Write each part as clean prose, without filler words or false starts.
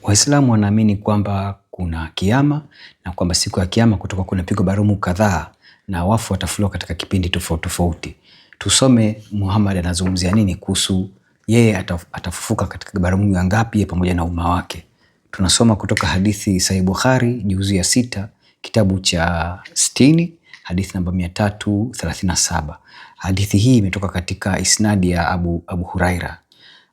Waislamu wanaamini kwamba kuna kiyama na kwamba siku ya kiyama kutoka kuna pigo baragumu kadhaa na wafu watafufuliwa katika kipindi tofauti tofauti. Tusome Muhammad anazungumzia nini kuhusu yeye atafufuka katika baragumu ya ngapi pamoja na umma wake. Tunasoma kutoka hadithi Sahih Bukhari juzu ya 6 kitabu cha 60 hadithi namba 337. Hadithi hii imetoka katika isnadi ya Abu Huraira.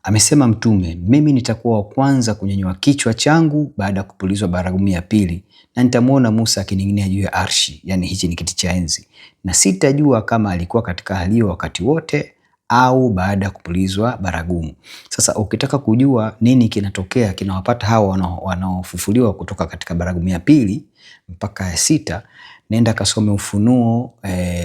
Amesema Mtume, mimi nitakuwa wa kwanza kunyanyua kichwa changu baada ya kupulizwa baragumu ya pili, na nitamuona Musa akining'inia juu ya arshi, yani hichi ni kiti cha enzi, na sitajua kama alikuwa katika hali hiyo wakati wote au baada ya kupulizwa baragumu. Sasa ukitaka kujua nini kinatokea kinawapata hawa wanaofufuliwa kutoka katika baragumu ya pili mpaka ya 6, nenda kasome Ufunuo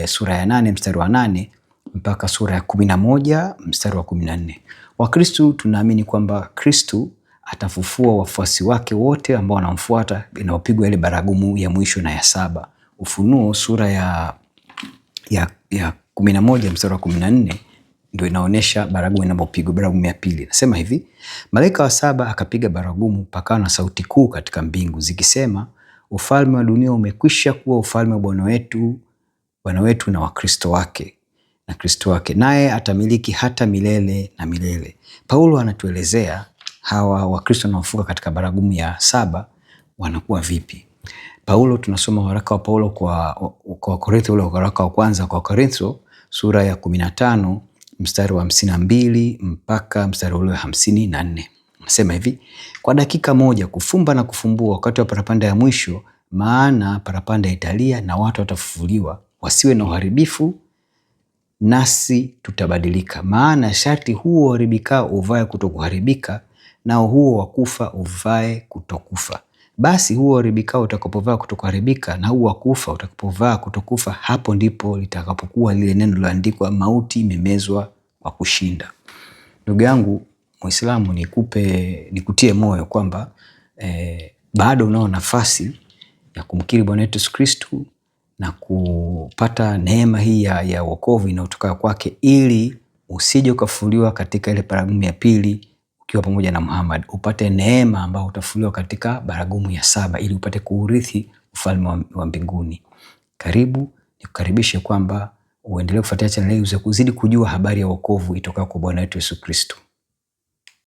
sura ya 8 mstari wa 8 mpaka sura ya 11 mstari wa 14. Wakristo tunaamini kwamba Kristo atafufua wafuasi wake wote ambao wanamfuata inapopigwa ile baragumu ya mwisho na ya 7. Ufunuo sura ya 11 mstari wa 14 ndio inaonesha baragumu inapopigwa, baragumu ya pili. Nasema hivi, malaika wa 7 akapiga baragumu, pakawa na sauti kuu katika mbingu zikisema, ufalme wa dunia umekwisha kuwa ufalme wa Bwana wetu na wa Kristo wake na Kristo wake, naye atamiliki hata milele na milele. Paulo anatuelezea hawa Wakristo wanaofufuka katika baragumu ya 7 wanakuwa vipi. Paulo, tunasoma waraka wa Paulo kwa Korintho, ule waraka wa kwanza kwa Korintho sura ya 15 mstari wa 52 mpaka mstari ule wa 54. Nasema hivi, kwa dakika moja kufumba na kufumbua wakati wa parapanda ya mwisho, maana parapanda italia na watu watafufuliwa, wasiwe na uharibifu, nasi tutabadilika. Maana sharti huo uharibikao uvae kutokuharibika, nao huo wakufa uvae kutokufa. Basi huo uharibikao utakapovaa kutokuharibika na huo wakufa utakapovaa kutokufa, hapo ndipo litakapokuwa lile neno liloandikwa, mauti imemezwa kwa kushinda. Ndugu yangu Muislamu, nikutie moyo kwamba bado unao nafasi ya kumkiri Bwana wetu Yesu Kristo na kupata neema hii ya wokovu inayotoka kwake, ili usije ukafufuliwa katika ile baragumu ya pili ukiwa pamoja na Muhammad. Upate neema ambayo utafufuliwa katika baragumu ya 7 ili upate kuurithi ufalme wa mbinguni. Karibu, nikukaribishe kwamba uendelee kufuatilia channel hii uzidi kujua habari ya wokovu itoka kwa Bwana wetu Yesu Kristo.